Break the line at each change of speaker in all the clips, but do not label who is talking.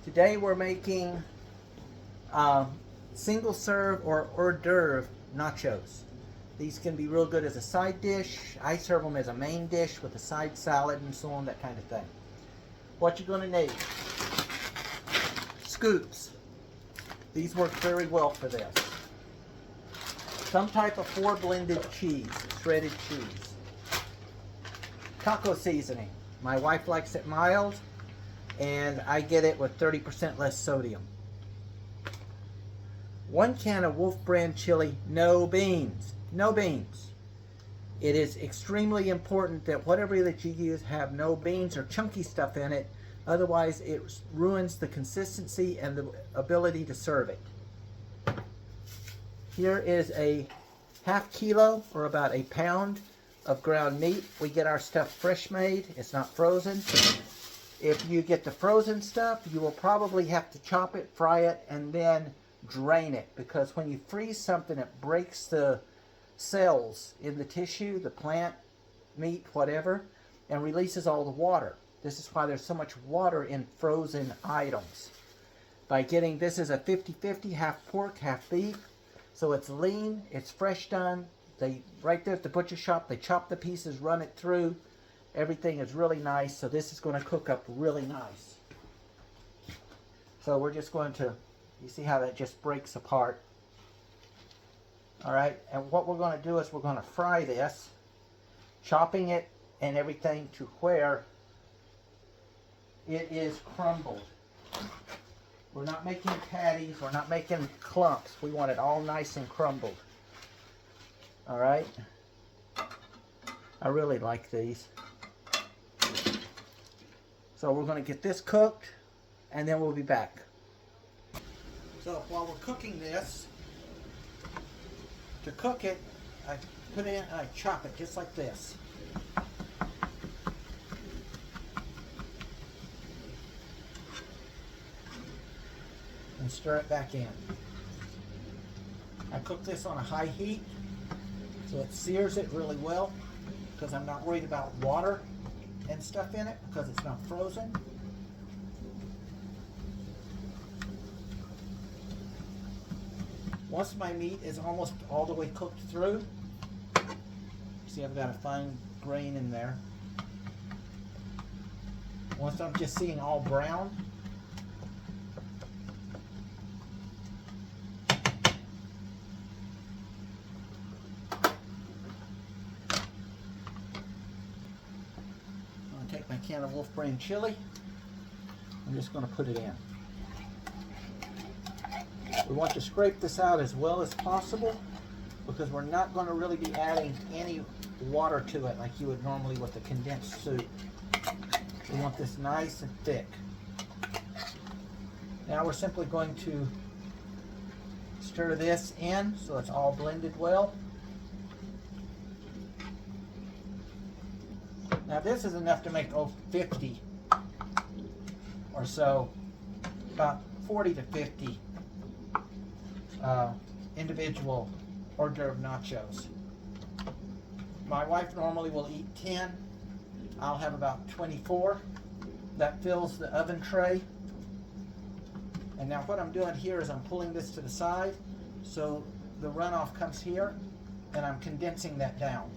Today we're making single serve or hors d'oeuvre nachos. These can be real good as a side dish. I serve them as a main dish with a side salad and so on, that kind of thing. What you're going to need: scoops. These work very well for this. Some type of 4 blended cheese, shredded cheese. Taco seasoning. My wife likes it mild, and I get it with 30% less sodium. 1 can of Wolf brand chili, no beans. No beans. It is extremely important that whatever that you use have no beans or chunky stuff in it. Otherwise, it ruins the consistency and the ability to serve it. Here is a ½ kilo or about a pound of ground meat. We get our stuff fresh made. It's not frozen. If you get the frozen stuff, you will probably have to chop it, fry it, and then drain it, because when you freeze something, it breaks the cells in the tissue, the plant, meat, whatever, and releases all the water. This is why there's so much water in frozen items. By getting this is a 50-50, half pork, half beef, so it's lean, it's fresh done. They right there at the butcher shop, they chop the pieces, run it through. Everything is really nice, so this is going to cook up really nice. So we're just going to, you see how that just breaks apart. All right, and what we're going to do is we're going to fry this, chopping it and everything to where it is crumbled. We're not making patties, we're not making clumps. We want it all nice and crumbled. All right, I really like these. So we're going to get this cooked, and then we'll be back. So while we're cooking this, to cook it, I put in, I chop it just like this. And stir it back in. I cook this on a high heat, so it sears it really well, because I'm not worried about water and stuff in it, because it's not frozen. Once my meat is almost all the way cooked through, see I've got a fine grain in there. Once I'm just seeing all brown, I'm going to take my can of Wolf brand chili. I'm just going to put it in. We want to scrape this out as well as possible, because we're not going to really be adding any water to it like you would normally with a condensed soup. We want this nice and thick. Now we're simply going to stir this in so it's all blended well. Now this is enough to make 50 or so, about 40 to 50 individual hors d'oeuvre nachos. My wife normally will eat 10. I'll have about 24. That fills the oven tray. And now what I'm doing here is I'm pulling this to the side, so the runoff comes here, and I'm condensing that down.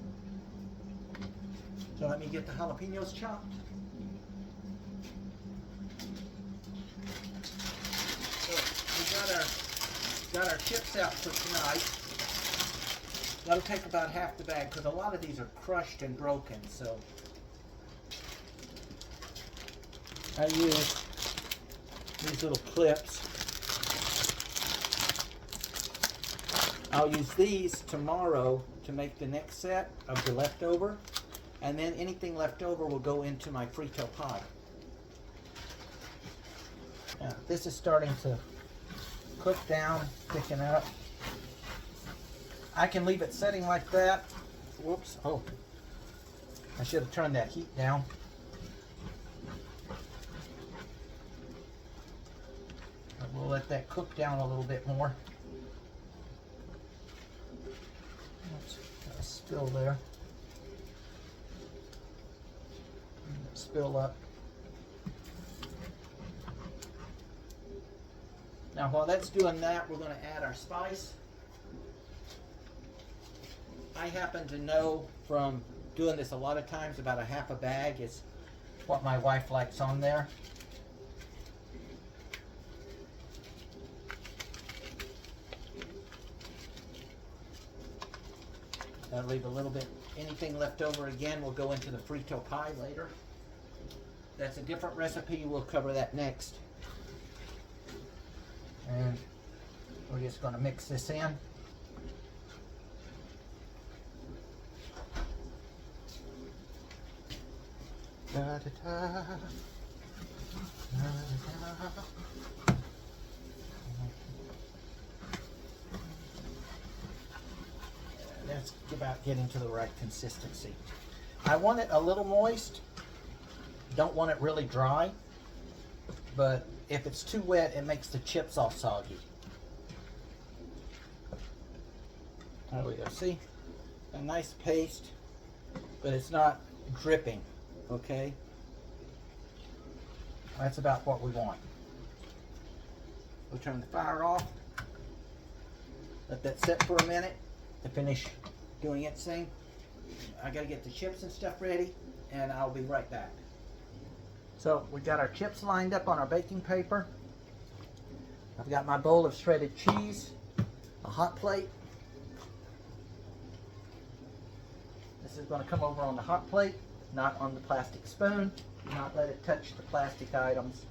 So let me get the jalapenos chopped. So we got our chips out for tonight. That'll take about half the bag, because a lot of these are crushed and broken. So I use these little clips. I'll use these tomorrow to make the next set of the leftover, and then anything left over will go into my frito pie. Now this is starting to cook down, thicken up. I can leave it setting like that. Whoops, oh, I should have turned that heat down. We'll let that cook down a little bit more. Oops, got a spill there. Spill up. Now while that's doing that, we're going to add our spice. I happen to know from doing this a lot of times about a half a bag is what my wife likes on there. That'll leave a little bit. Anything left over again will go into the frito pie later. That's a different recipe. We'll cover that next. And we're just going to mix this in. Da, da, da. Da, da, da. That's about getting to the right consistency. I want it a little moist. Don't want it really dry. But if it's too wet, it makes the chips all soggy. There we go. See? A nice paste, but it's not dripping. Okay? That's about what we want. We'll turn the fire off. Let that sit for a minute to finish doing its thing. I gotta get the chips and stuff ready, and I'll be right back. So we got our chips lined up on our baking paper. I've got my bowl of shredded cheese, a hot plate. This is going to come over on the hot plate, not on the plastic spoon. Do not let it touch the plastic items.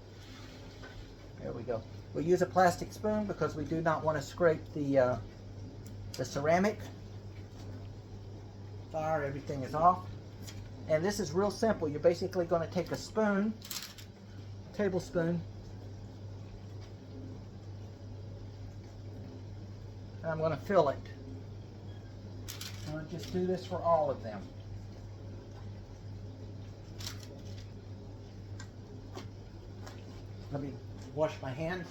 There we go. We'll use a plastic spoon because we do not want to scrape the ceramic. Fire, everything is off. And this is real simple. You're basically going to take a spoon, tablespoon, and I'm going to fill it. I'm going to just do this for all of them. Let me wash my hands.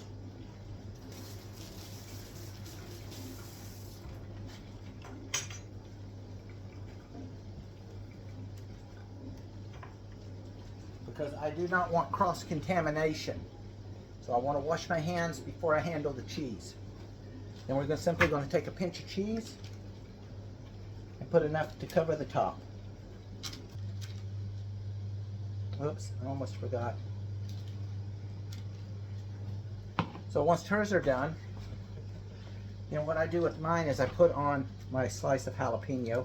Because I do not want cross-contamination. So I want to wash my hands before I handle the cheese. Then we're simply going to take a pinch of cheese and put enough to cover the top. Oops, I almost forgot. So once hers are done, then what I do with mine is I put on my slice of jalapeno.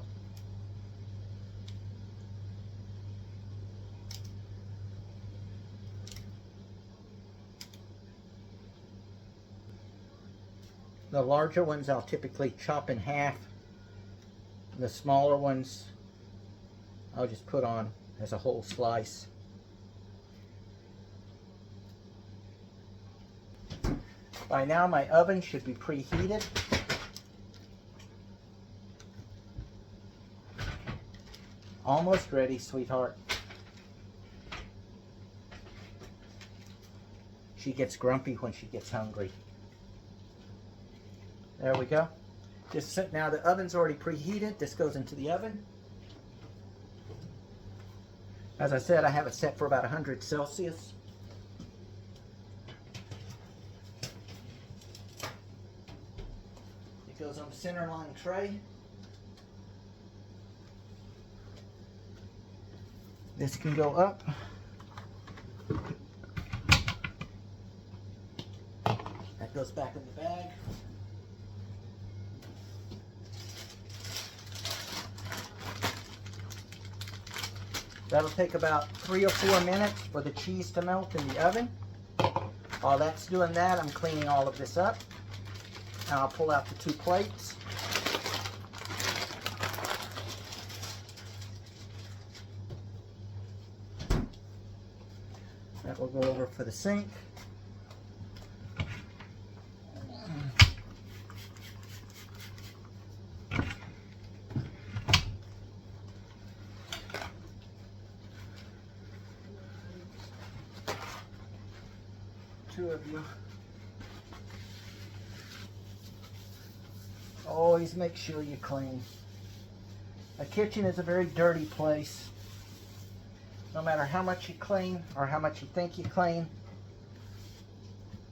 The larger ones I'll typically chop in half. The smaller ones I'll just put on as a whole slice. By now my oven should be preheated. Almost ready, sweetheart. She gets grumpy when she gets hungry. There we go. Now the oven's already preheated. This goes into the oven. As I said, I have it set for about 100 Celsius. It goes on the centerline tray. This can go up. That goes back in the bag. That'll take about 3 or 4 minutes for the cheese to melt in the oven. While that's doing that, I'm cleaning all of this up. And I'll pull out the 2 plates. That will go over for the sink. Two of you. Always make sure you clean. A kitchen is a very dirty place. No matter how much you clean or how much you think you clean,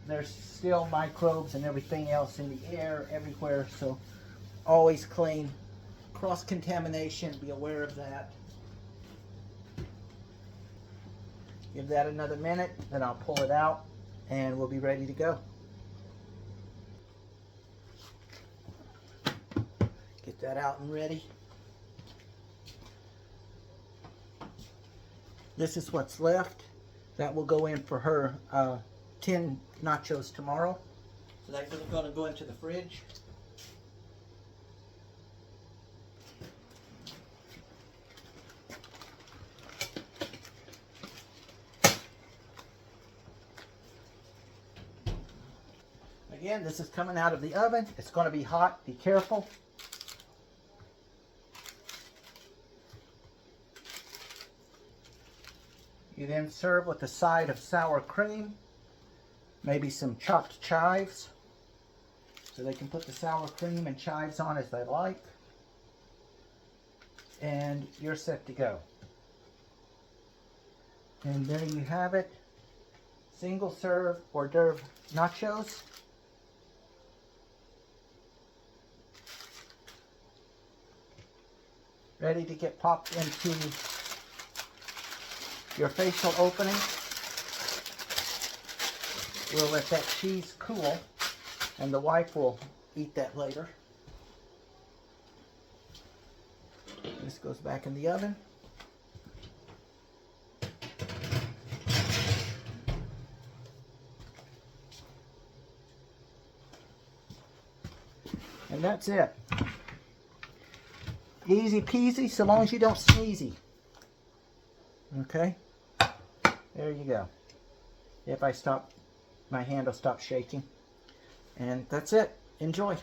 there's still microbes and everything else in the air everywhere, so always clean. Cross-contamination, be aware of that. Give that another minute, then I'll pull it out and we'll be ready to go. Get that out and ready. This is what's left. That will go in for her 10 nachos tomorrow. So that's going to go into the fridge. Again, this is coming out of the oven. It's going to be hot. Be careful. You then serve with a side of sour cream, maybe some chopped chives, so they can put the sour cream and chives on as they like. And you're set to go. And there you have it. Single serve hors d'oeuvre nachos. Ready to get popped into your facial opening. We'll let that cheese cool, and the wife will eat that later. This goes back in the oven. And that's it. Easy peasy, so long as you don't sneezy. Okay? There you go. If I stop, my hand will stop shaking. And that's it. Enjoy.